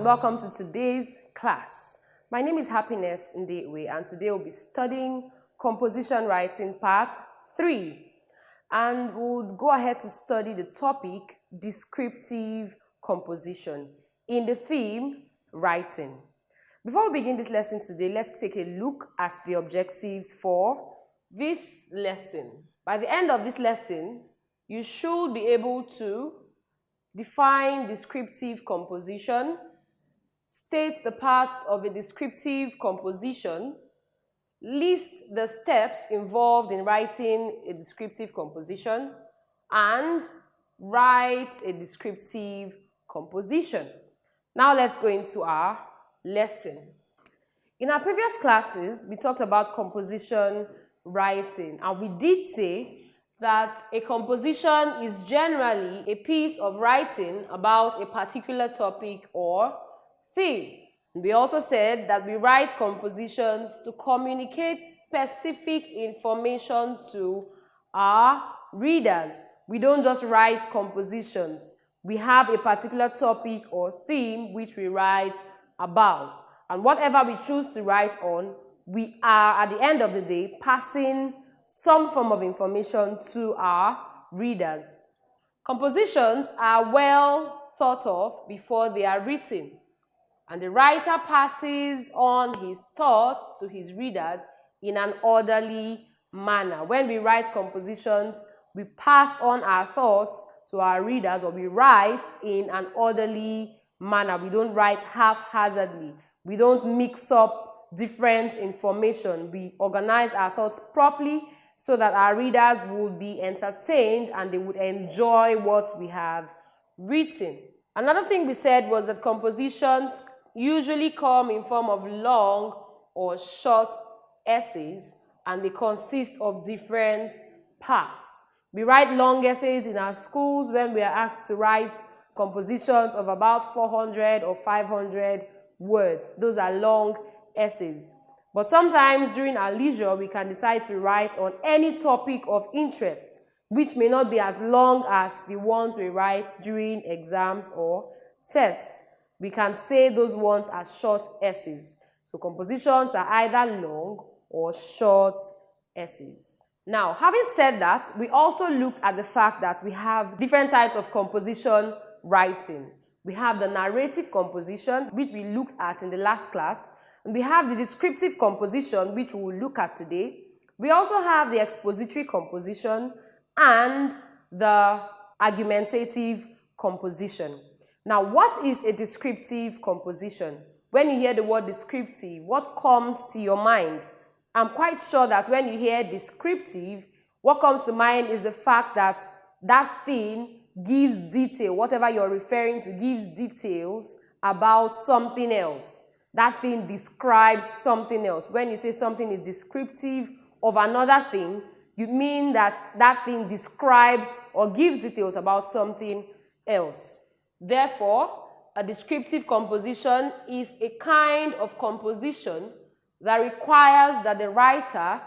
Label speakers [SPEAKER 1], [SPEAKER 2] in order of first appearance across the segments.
[SPEAKER 1] and welcome to today's class. My name is Happiness Ndewe, and today we'll be studying composition writing part 3. And we'll go ahead to study the topic descriptive composition in the theme writing. Before we begin this lesson today, let's take a look at the objectives for this lesson. By the end of this lesson, you should be able to define descriptive composition, state the parts of a descriptive composition, list the steps involved in writing a descriptive composition, and write a descriptive composition. Now let's go into our lesson. In our previous classes, we talked about composition writing, and we did say that a composition is generally a piece of writing about a particular topic or theme. We also said that we write compositions to communicate specific information to our readers. We don't just write compositions. We have a particular topic or theme which we write about. And whatever we choose to write on, we are, at the end of the day, passing some form of information to our readers. Compositions are well thought of before they are written, and the writer passes on his thoughts to his readers in an orderly manner. When we write compositions, we pass on our thoughts to our readers, or we write in an orderly manner. We don't write haphazardly. We don't mix up different information. We organize our thoughts properly so that our readers would be entertained and they would enjoy what we have written. Another thing we said was that compositions usually come in form of long or short essays, and they consist of different parts. We write long essays in our schools when we are asked to write compositions of about 400 or 500 words. Those are long essays. But sometimes during our leisure, we can decide to write on any topic of interest, which may not be as long as the ones we write during exams or tests. We can say those ones as short essays. So compositions are either long or short essays. Now, having said that, we also looked at the fact that we have different types of composition writing. We have the narrative composition, which we looked at in the last class. And we have the descriptive composition, which we will look at today. We also have the expository composition and the argumentative composition. Now, what is a descriptive composition? When you hear the word descriptive, what comes to your mind? I'm quite sure that when you hear descriptive, what comes to mind is the fact that that thing gives detail. Whatever you're referring to gives details about something else. That thing describes something else. When you say something is descriptive of another thing, you mean that that thing describes or gives details about something else. Therefore, a descriptive composition is a kind of composition that requires that the writer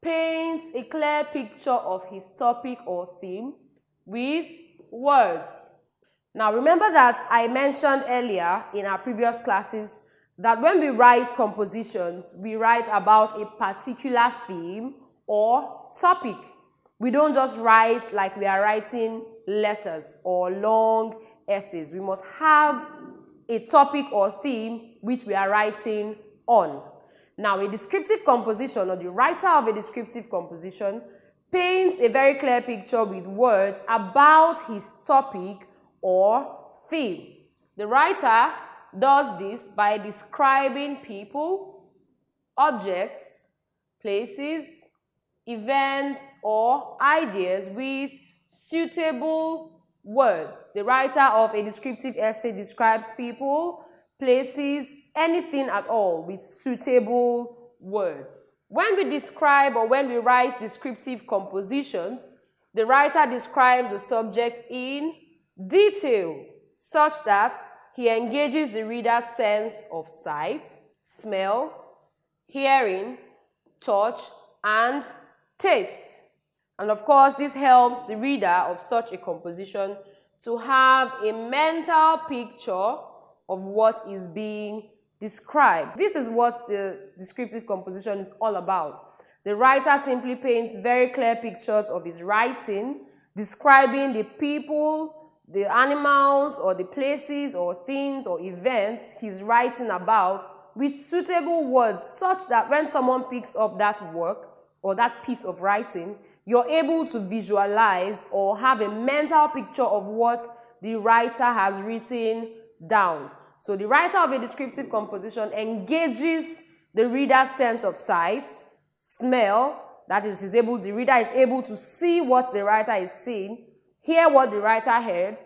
[SPEAKER 1] paints a clear picture of his topic or theme with words. Now, remember that I mentioned earlier in our previous classes that when we write compositions, we write about a particular theme or topic. We don't just write like we are writing letters or long essays. We must have a topic or theme which we are writing on. Now, a descriptive composition, or the writer of a descriptive composition, paints a very clear picture with words about his topic or theme. The writer does this by describing people, objects, places, events, or ideas with suitable words. The writer of a descriptive essay describes people, places, anything at all with suitable words. When we describe or when we write descriptive compositions, the writer describes the subject in detail such that he engages the reader's sense of sight, smell, hearing, touch, and taste. And of course, this helps the reader of such a composition to have a mental picture of what is being described. This is what the descriptive composition is all about. The writer simply paints very clear pictures of his writing, describing the people, the animals, or the places, or things, or events he's writing about with suitable words, such that when someone picks up that work or that piece of writing, you're able to visualize or have a mental picture of what the writer has written down. So the writer of a descriptive composition engages the reader's sense of sight, smell, that is, the reader is able to see what the writer is seeing, hear what the writer heard,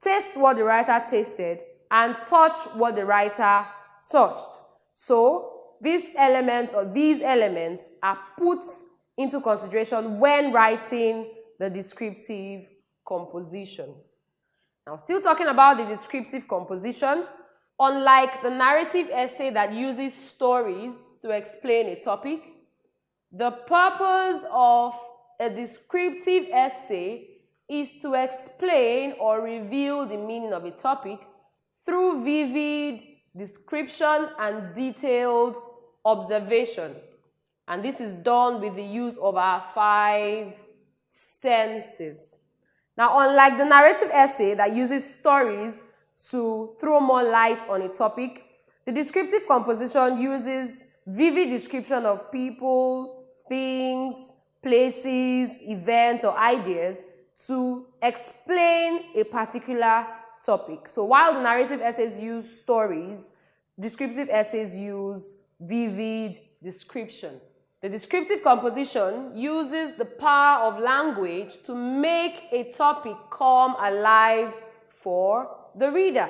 [SPEAKER 1] taste what the writer tasted, and touch what the writer touched. So these elements are put into consideration when writing the descriptive composition. Now, still talking about the descriptive composition, unlike the narrative essay that uses stories to explain a topic, the purpose of a descriptive essay is to explain or reveal the meaning of a topic through vivid description and detailed observation. And this is done with the use of our 5 senses. Now, unlike the narrative essay that uses stories to throw more light on a topic, the descriptive composition uses vivid description of people, things, places, events, or ideas to explain a particular topic. So while the narrative essays use stories, descriptive essays use vivid description. The descriptive composition uses the power of language to make a topic come alive for the reader.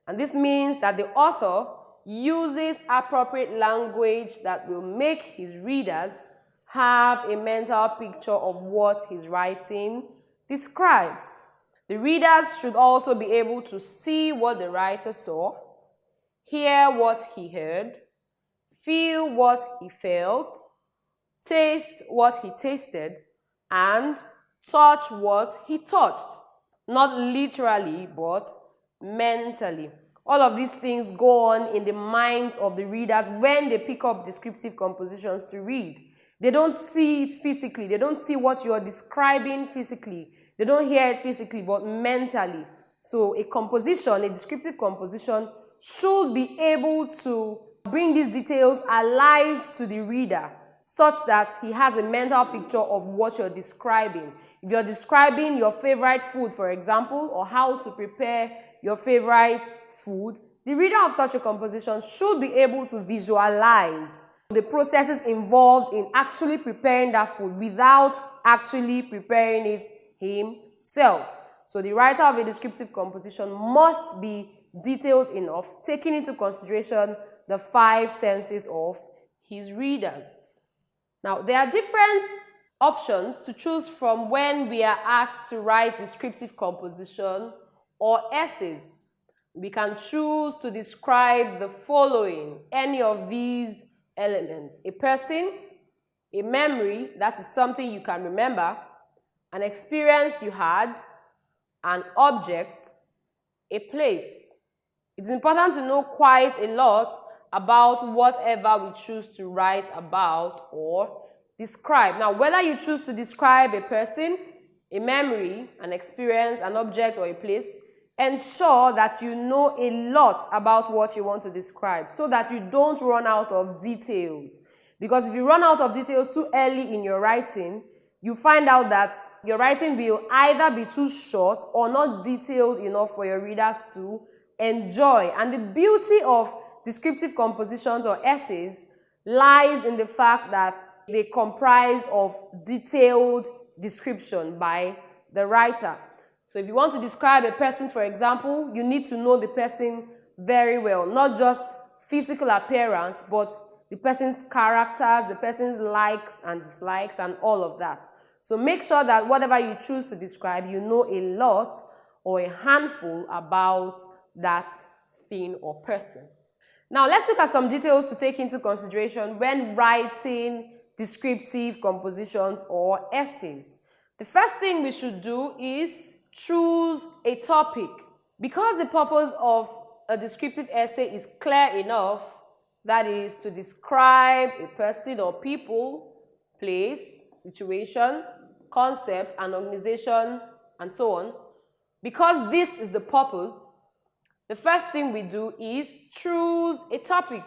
[SPEAKER 1] And this means that the author uses appropriate language that will make his readers have a mental picture of what his writing describes. The readers should also be able to see what the writer saw, hear what he heard, feel what he felt, taste what he tasted, and touch what he touched. Not literally, but mentally. All of these things go on in the minds of the readers when they pick up descriptive compositions to read. They don't see it physically. They don't see what you're describing physically. They don't hear it physically, but mentally. So a composition, a descriptive composition, should be able to bring these details alive to the reader such that he has a mental picture of what you're describing. If you're describing your favorite food, for example, or how to prepare your favorite food, the reader of such a composition should be able to visualize the processes involved in actually preparing that food without actually preparing it himself. So the writer of a descriptive composition must be detailed enough, taking into consideration the 5 senses of his readers. Now, there are different options to choose from when we are asked to write descriptive composition or essays. We can choose to describe the following, any of these elements: a person, a memory, that is something you can remember, an experience you had, an object, a place. It's important to know quite a lot about whatever we choose to write about or describe. Now, whether you choose to describe a person, a memory, an experience, an object, or a place, ensure that you know a lot about what you want to describe so that you don't run out of details. Because if you run out of details too early in your writing, you find out that your writing will either be too short or not detailed enough for your readers to enjoy. And the beauty of descriptive compositions or essays lies in the fact that they comprise of detailed description by the writer. So if you want to describe a person, for example, you need to know the person very well, not just physical appearance, but the person's characters, the person's likes and dislikes, and all of that. So make sure that whatever you choose to describe, you know a lot or a handful about that thing or person. Now, let's look at some details to take into consideration when writing descriptive compositions or essays. The first thing we should do is choose a topic. Because the purpose of a descriptive essay is clear enough, that is, to describe a person or people, place, situation, concept, and organization, and so on, because this is the purpose, the first thing we do is choose a topic.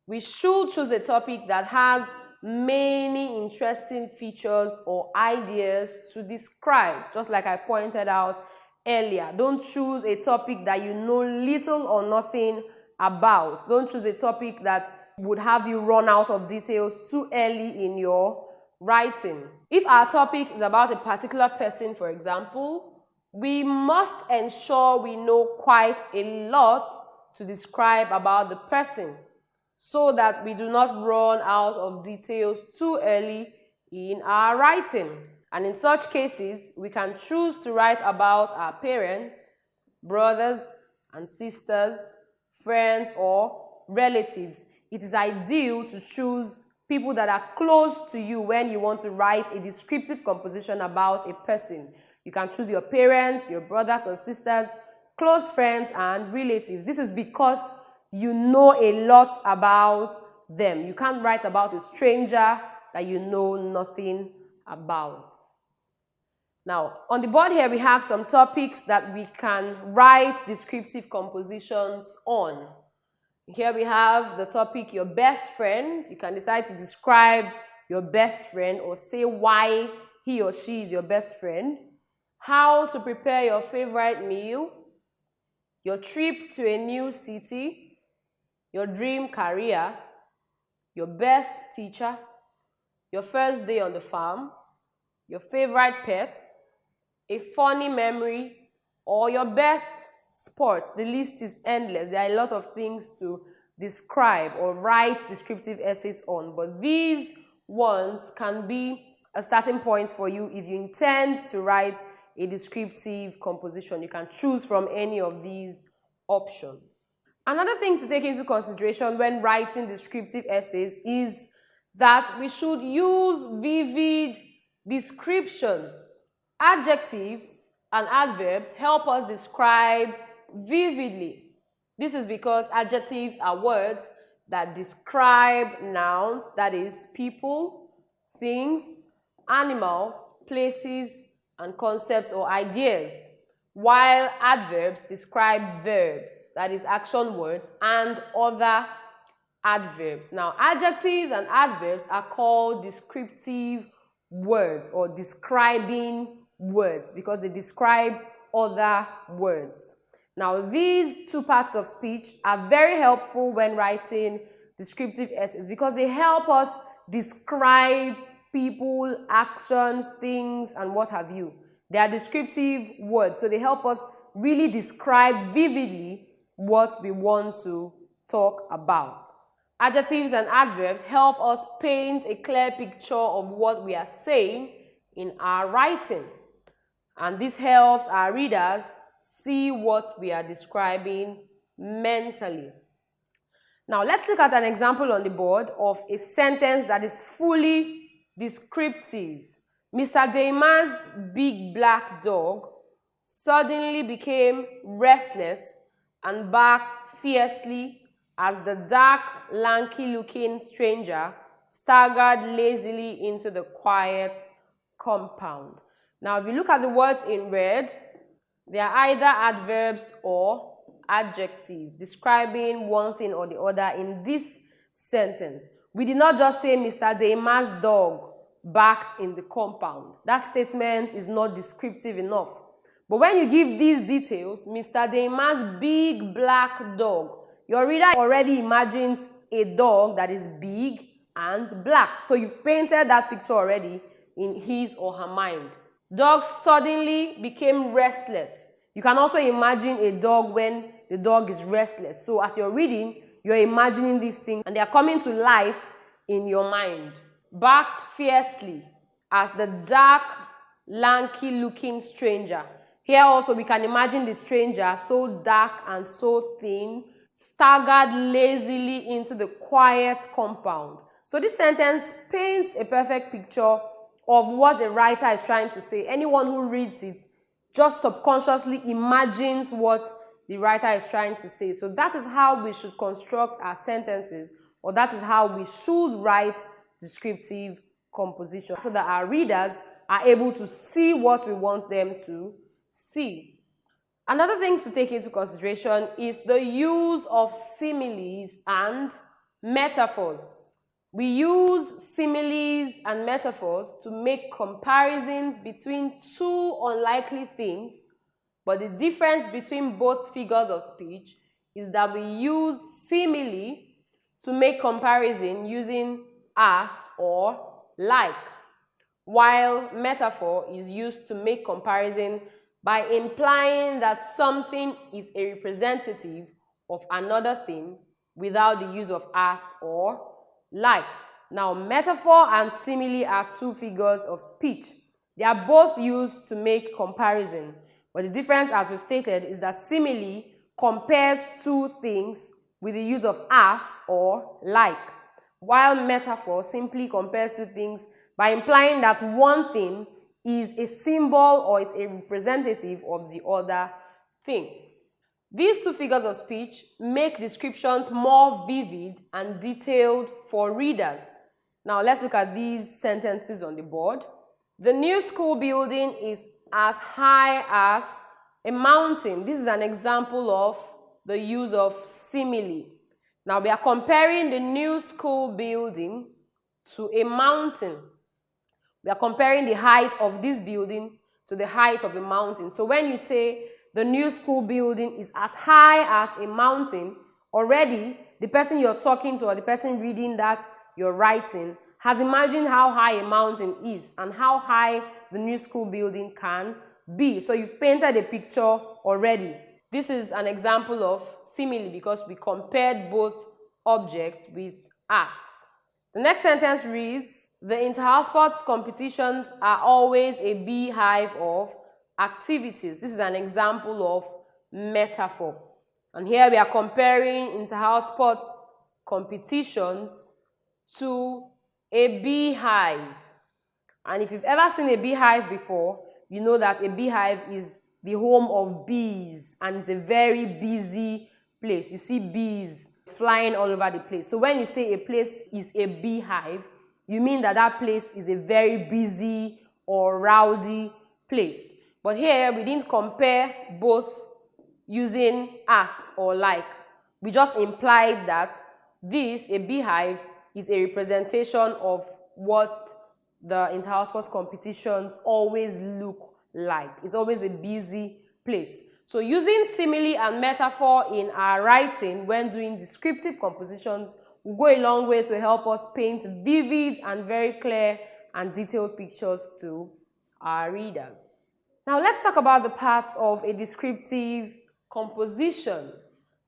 [SPEAKER 1] We should choose a topic that has many interesting features or ideas to describe, just like I pointed out earlier. Don't choose a topic that you know little or nothing about. Don't choose a topic that would have you run out of details too early in your writing. If our topic is about a particular person, for example, we must ensure we know quite a lot to describe about the person, so that we do not run out of details too early in our writing. And in such cases, we can choose to write about our parents, brothers and sisters, friends, or relatives. It is ideal to choose people that are close to you when you want to write a descriptive composition about a person. You can choose your parents, your brothers or sisters, close friends, and relatives. This is because you know a lot about them. You can't write about a stranger that you know nothing about. Now, on the board here, we have some topics that we can write descriptive compositions on. Here we have the topic, your best friend. You can decide to describe your best friend or say why he or she is your best friend. How to prepare your favorite meal. Your trip to a new city. Your dream career. Your best teacher. Your first day on the farm. Your favorite pet. A funny memory, or your best sports. The list is endless. There are a lot of things to describe or write descriptive essays on, but these ones can be a starting point for you if you intend to write a descriptive composition. You can choose from any of these options. Another thing to take into consideration when writing descriptive essays is that we should use vivid descriptions. Adjectives and adverbs help us describe vividly. This is because adjectives are words that describe nouns, that is, people, things, animals, places, and concepts or ideas, while adverbs describe verbs, that is, action words, and other adverbs. Now, adjectives and adverbs are called descriptive words or describing words because they describe other words. Now, these two parts of speech are very helpful when writing descriptive essays because they help us describe people, actions, things, and what have you. They are descriptive words, so they help us really describe vividly what we want to talk about. Adjectives and adverbs help us paint a clear picture of what we are saying in our writing. And this helps our readers see what we are describing mentally. Now, let's look at an example on the board of a sentence that is fully descriptive. Mr. Daima's big black dog suddenly became restless and barked fiercely as the dark, lanky-looking stranger staggered lazily into the quiet compound. Now, if you look at the words in red, they are either adverbs or adjectives describing one thing or the other in this sentence. We did not just say Mr. Daima's dog barked in the compound. That statement is not descriptive enough. But when you give these details, Mr. Daima's big black dog, your reader already imagines a dog that is big and black. So you've painted that picture already in his or her mind. Dog suddenly became restless. You can also imagine a dog when the dog is restless. So as you're reading, you're imagining these things and they are coming to life in your mind. Barked fiercely as the dark, lanky-looking stranger. Here also we can imagine the stranger so dark and so thin, staggered lazily into the quiet compound. So this sentence paints a perfect picture of what the writer is trying to say. Anyone who reads it just subconsciously imagines what the writer is trying to say. So that is how we should construct our sentences, or that is how we should write descriptive composition, so that our readers are able to see what we want them to see. Another thing to take into consideration is the use of similes and metaphors. We use similes and metaphors to make comparisons between two unlikely things, but the difference between both figures of speech is that we use simile to make comparison using as or like, while metaphor is used to make comparison by implying that something is a representative of another thing without the use of as or like. Now, metaphor and simile are two figures of speech. They are both used to make comparison, but the difference, as we've stated, is that simile compares two things with the use of as or like, while metaphor simply compares two things by implying that one thing is a symbol or is a representative of the other thing. These two figures of speech make descriptions more vivid and detailed for readers. Now let's look at these sentences on the board. The new school building is as high as a mountain. This is an example of the use of simile. Now we are comparing the new school building to a mountain. We are comparing the height of this building to the height of a mountain. So when you say the new school building is as high as a mountain, already the person you're talking to or the person reading that you're writing has imagined how high a mountain is and how high the new school building can be. So you've painted a picture already. This is an example of simile because we compared both objects with as. The next sentence reads, the inter-house sports competitions are always a beehive of activities. This is an example of metaphor. And here we are comparing inter-house sports competitions to a beehive. And if you've ever seen a beehive before, you know that a beehive is the home of bees and it's a very busy place. You see bees flying all over the place. So when you say a place is a beehive, you mean that that place is a very busy or rowdy place. But here we didn't compare both using as or like. We just implied that this, a beehive, is a representation of what the inter-house sports competitions always look like. It's always a busy place. So using simile and metaphor in our writing when doing descriptive compositions will go a long way to help us paint vivid and very clear and detailed pictures to our readers. Now let's talk about the parts of a descriptive composition.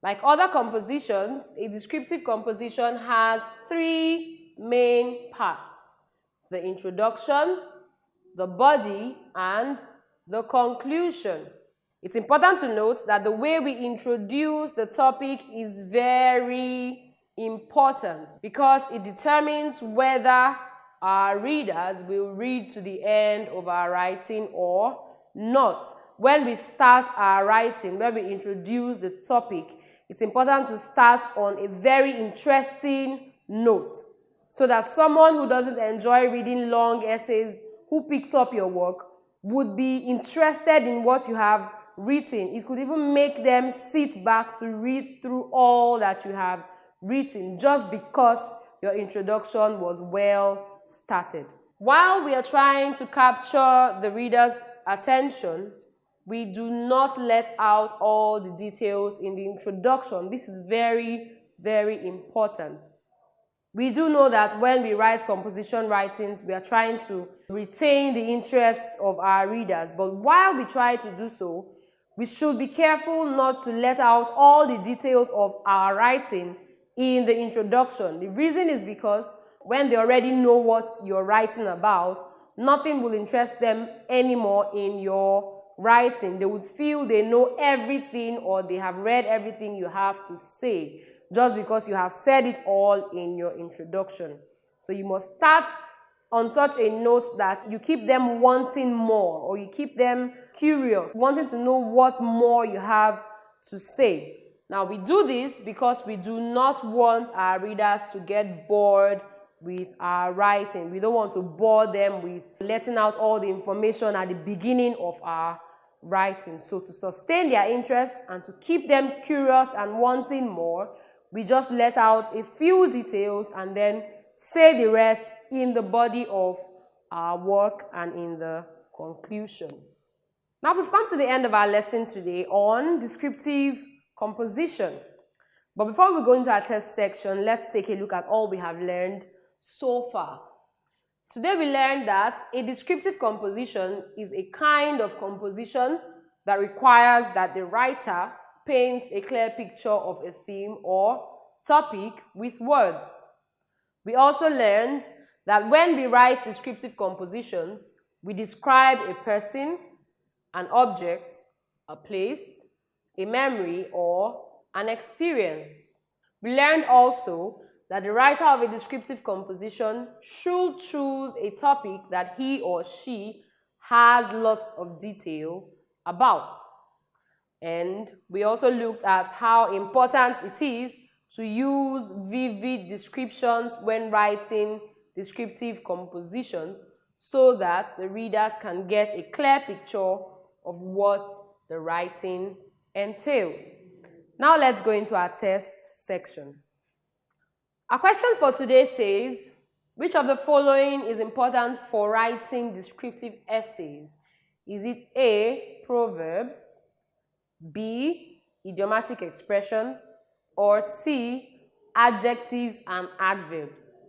[SPEAKER 1] Like other compositions, a descriptive composition has three main parts: the introduction, the body, and the conclusion. It's important to note that the way we introduce the topic is very important because it determines whether our readers will read to the end of our writing or not. When we start our writing, when we introduce the topic, it's important to start on a very interesting note so that someone who doesn't enjoy reading long essays, who picks up your work, would be interested in what you have written. It could even make them sit back to read through all that you have written just because your introduction was well started. While we are trying to capture the reader's attention, we do not let out all the details in the introduction. This is very, very important. We do know that when we write composition writings, we are trying to retain the interests of our readers. But while we try to do so, we should be careful not to let out all the details of our writing in the introduction. The reason is because when they already know what you're writing about, nothing will interest them anymore in your writing. They would feel they know everything or they have read everything you have to say just because you have said it all in your introduction. So you must start on such a note that you keep them wanting more, or you keep them curious, wanting to know what more you have to say. Now, we do this because we do not want our readers to get bored with our writing. We don't want to bore them with letting out all the information at the beginning of our writing. So to sustain their interest and to keep them curious and wanting more, we just let out a few details and then say the rest in the body of our work and in the conclusion. Now we've come to the end of our lesson today on descriptive composition. But before we go into our test section, let's take a look at all we have learned so far. Today we learned that a descriptive composition is a kind of composition that requires that the writer paints a clear picture of a theme or topic with words. We also learned that when we write descriptive compositions, we describe a person, an object, a place, a memory, or an experience. We learned also that the writer of a descriptive composition should choose a topic that he or she has lots of detail about. And we also looked at how important it is to use vivid descriptions when writing descriptive compositions so that the readers can get a clear picture of what the writing entails. Now let's go into our test section. Our question for today says, which of the following is important for writing descriptive essays? Is it A, proverbs, B, idiomatic expressions, or C, adjectives and adverbs?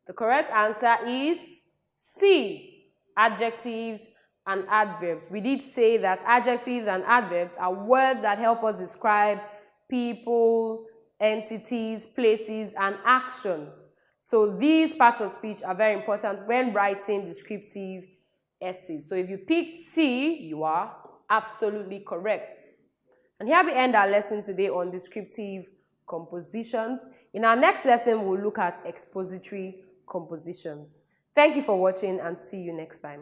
[SPEAKER 1] The correct answer is C, adjectives and adverbs. We did say that adjectives and adverbs are words that help us describe people, entities, places, and actions. So these parts of speech are very important when writing descriptive essays. So if you picked C, you are absolutely correct. And here we end our lesson today on descriptive compositions. In our next lesson, we'll look at expository compositions. Thank you for watching and see you next time.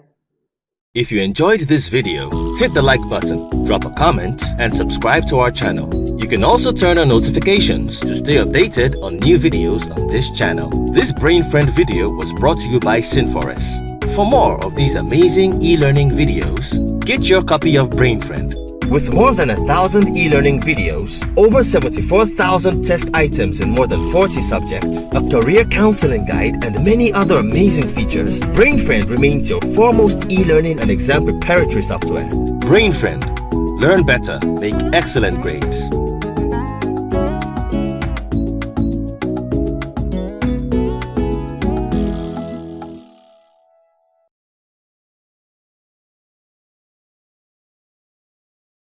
[SPEAKER 2] If you enjoyed this video, hit the like button, drop a comment, and subscribe to our channel. You can also turn on notifications to stay updated on new videos on this channel. This Brain Friend video was brought to you by Sinforest. For more of these amazing e-learning videos, get your copy of Brain Friend. With more than 1,000 e-learning videos, over 74,000 test items in more than 40 subjects, a career counseling guide, and many other amazing features, BrainFriend remains your foremost e-learning and exam preparatory software. BrainFriend. Learn better, make excellent grades.